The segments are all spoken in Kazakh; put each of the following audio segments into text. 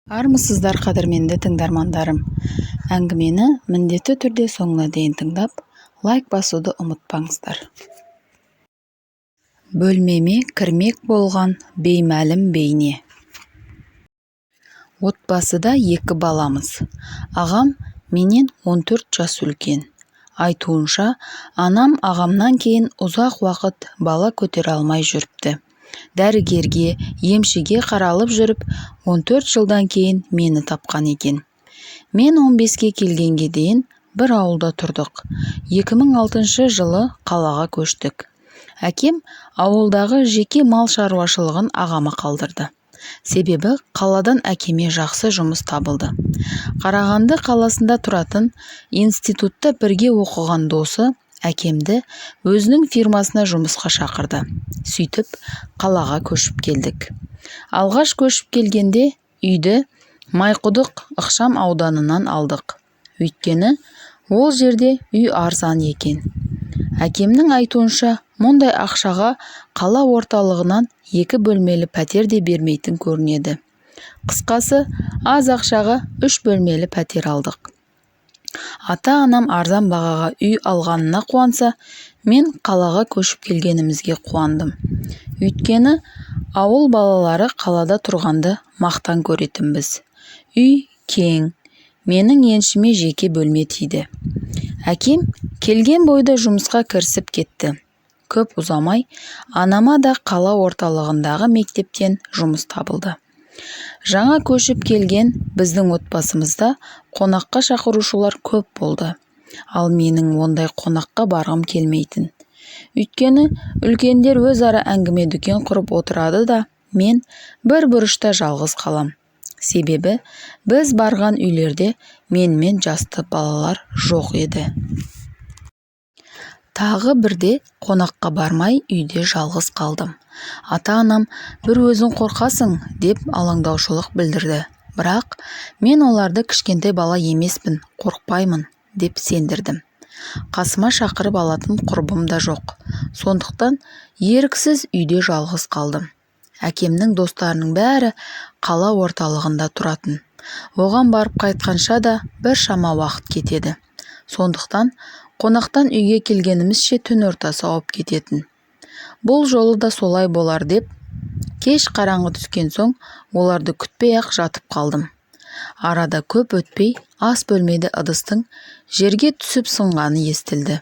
Армысыздар қадірменді тыңдармандарым. Әңгімені міндетті түрде соңына дейін тыңдап, лайк басуды ұмытпаңыздар. Бөлмеме кірмек болған беймәлім бейне. Отбасыда екі баламыз. Ағам менен 14 жас үлкен. Айтуынша, анам ағамнан кейін ұзақ уақыт бала көтере алмай жүріпті. Дәрігерге, емшіге қаралып жүріп, 14 жылдан кейін мені тапқан екен. Мен 15-ке келгенге дейін бір ауылда тұрдық. 2006 жылы қалаға көштік. Әкем ауылдағы жеке мал шаруашылығын ағама қалдырды. Себебі қаладан әкеме жақсы жұмыс табылды. Қарағанды қаласында тұратын институтта бірге оқыған досы әкемді өзінің фирмасына жұмысқа шақырды. Сөйтіп, қалаға көшіп келдік. Алғаш көшіп келгенде үйді Майқұдық ықшам ауданынан алдық. Өйткені ол жерде үй арзан екен. Әкемнің айтуынша, мұндай ақшаға қала орталығынан 2 бөлмелі пәтер де бермейтін көрінеді. Қысқасы, аз ақшаға 3 бөлмелі пәтер алдық. Ата-анам арзан бағаға үй алғанына қуанса, мен қалаға көшіп келгенімізге қуандым. Өйткені ауыл балалары қалада тұрғанды мақтан көретінбіз. Үй кең, менің еншіме жеке бөлме тиді. Әкем келген бойда жұмысқа кірісіп кетті. Көп ұзамай, анама да қала орталығындағы мектептен жұмыс табылды. Жаңа көшіп келген біздің отбасымызда қонаққа шақырушылар көп болды. Ал менің ондай қонаққа барғым келмейтін. Өйткені үлкендер өзара әңгіме дүкен құрып отырады да, мен бір бұрышта жалғыз қалам. Себебі біз барған үйлерде менімен жасты балалар жоқ еді. Тағы бірде қонаққа бармай үйде жалғыз қалдым. Ата-анам бір өзің қорқасың деп алаңдаушылық білдірді. Бірақ мен оларды кішкентай бала емеспін, қорықпаймын деп сендірдім. Қасыма шақырып алатын құрбым да жоқ. Сондықтан еріксіз үйде жалғыз қалдым. Әкемнің достарының бәрі қала орталығында тұратын. Оған барып қайтқанша да бір шама уақыт кетеді. Сондықтан қонақтан үйге келгенімізше түн ортасы ауып кететін. Бұл жолы да солай болар деп, кеш қараңғы түскен соң оларды күтпей-ақ жатып қалдым. Арада көп өтпей ас бөлмеде ыдыстың жерге түсіп сынғаны естілді.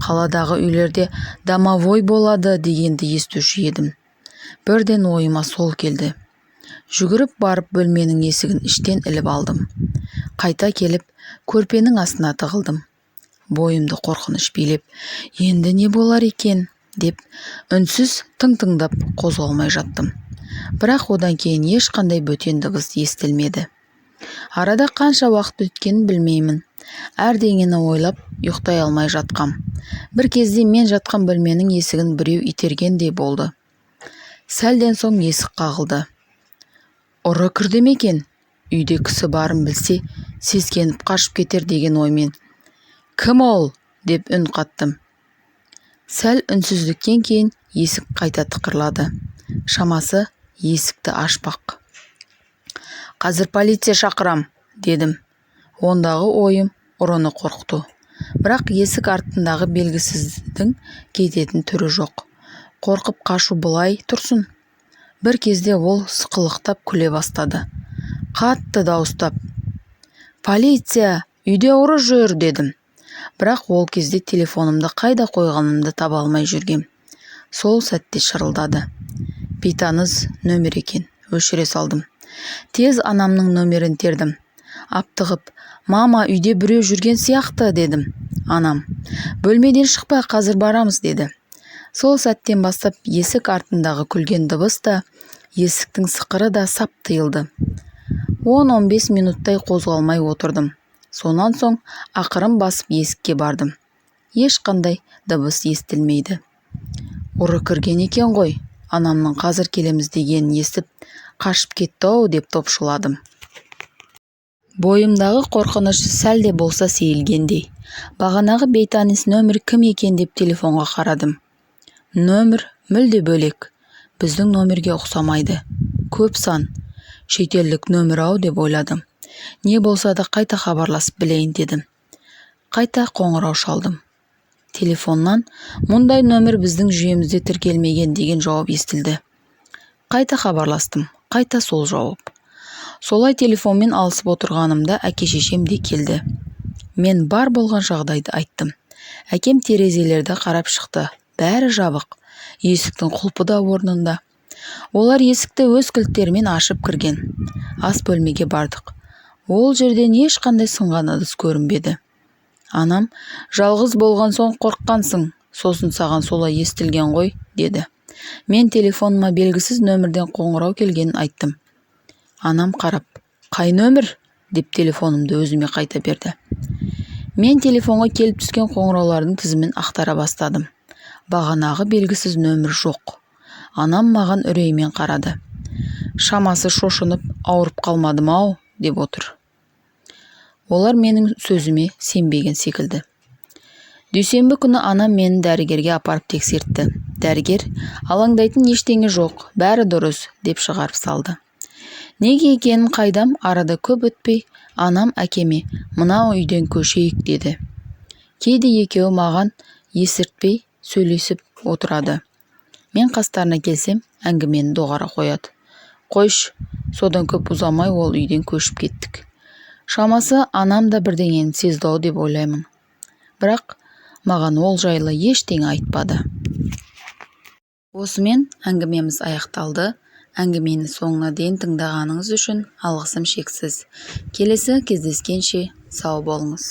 Қаладағы үйлерде домовой болады дегенді естуші едім. Бірден ойыма сол келді. Жүгіріп барып бөлменің есігін іштен іліп алдым. Қайта келіп, көрпенің астына тығылдым. Бойымды қорқыныш билеп, енді не болар екен деп, үнсіз тың-тыңдап қозғалмай жаттым. Бірақ одан кейін ешқандай бөтен дыбыс естілмеді. Арада қанша уақыт өткенін білмеймін. Әрдеңені ойлап, ұйықтай алмай жатқам. Бір кезде мен жатқан бөлменің есігін біреу itергендей болды. Сәлден соң есік қағылды. Ұры кірді ме екен? Үйде кісі барын білсе, сескеніп қашып кетер деген оймен. Кім ол? Деп үн қаттым. Сәл үнсіздіктен кейін есік қайта тықырлады. Шамасы есікті ашпақ. Қазір полиция шақырам, дедім. Ондағы ойым ұрыны қорқыту. Бірақ есік артындағы белгісіздің кететін түрі жоқ. Қорқып қашу былай тұрсын. Бір кезде ол сықылықтап күле бастады. Қатты дауыстап. Полиция, үйде ұры жүр, дедім. Бірақ ол кезде телефонымды қайда қойғанымды таба алмай жүргем. Сол сәтте шырылдады. Бейтаныс нөмір екен. Өшіре салдым. Тез анамның нөмерін тердім. Аптығып, мама, үйде біреу жүрген сияқты, дедім. Анам, бөлмеден шықпа, қазір барамыз, деді. Сол сәттен бастап есік артындағы күлген дыбыс та, есіктің сықыры да сап тыйылды. 10-15 минуттай қозғалмай отырдым. Сонан соң ақырын басып есікке бардым. Ешқандай дыбыс естілмейді. Ұры кірген екен ғой, анамның қазір келеміз дегенін естіп, қашып кетті-ау деп топшыладым. Бойымдағы қорқыныш сәл де болса сейілгендей. Бағанағы бейтаныс нөмір кім екен деп телефонға қарадым. Нөмір мүлде бөлек. Біздің нөмірге ұқсамайды. Көп сан. шетелдік нөмір-ау деп ойладым. Не болса да қайта хабарласып білейін дедім. Қайта қоңырау шалдым. Телефоннан мұндай нөмір біздің жүйемізде тіркелмеген деген жауап естілді. Қайта хабарластым. Қайта сол жауап. Солай телефонмен алысып отырғанымда әке-шешем де келді. Мен бар болған жағдайды айттым. Әкем терезелерді қарап шықты. Бәрі жабық. Есіктің құлпы да орнында. Олар есікті өз кілттерімен ашып кірген. Ас бөлмеге бардық. Ол жерден ешқандай сынған ыдыс көрінбеді. Анам, жалғыз болған соң қорыққансың, сосын саған солай естілген ғой, деді. Мен телефоныма белгісіз нөмірден қоңырау келгенін айттым. Анам қарап, қай нөмір? Деп телефонымды өзіме қайта берді. Мен телефонға келіп түскен қоңыраулардың тізімін ақтара бастадым. Бағанағы белгісіз нөмір жоқ. Анам маған үреймен қарады. Шамасы шошынып, ауырып қалмадым-ау, деп отыр. Олар менің сөзіме сенбеген секілді. Дүйсенбі күні анам мені дәрігерге апарып тексертті. Дәрігер, алаңдайтын ештеңе жоқ, бәрі дұрыс, деп шығарып салды. Неге екенін қайдам, арада көп өтпей, анам әкеме, мынау үйден көшейік деді. Кейде екеуі маған естіртпей сөйлесіп отырады. Мен қастарына келсем, әңгімені доғара қояды. Қойш, содан көп ұзамай ол үйден көшіп кеттік. Шамасы анам да бірдеңені сезді-ау деп ойлаймын. Бірақ маған ол жайлы ештеңе айтпады. Осымен әңгімеміз аяқталды. Әңгімені соңына дейін тыңдағаныңыз үшін алғысым шексіз. Келесі кездескенше сау болыңыз.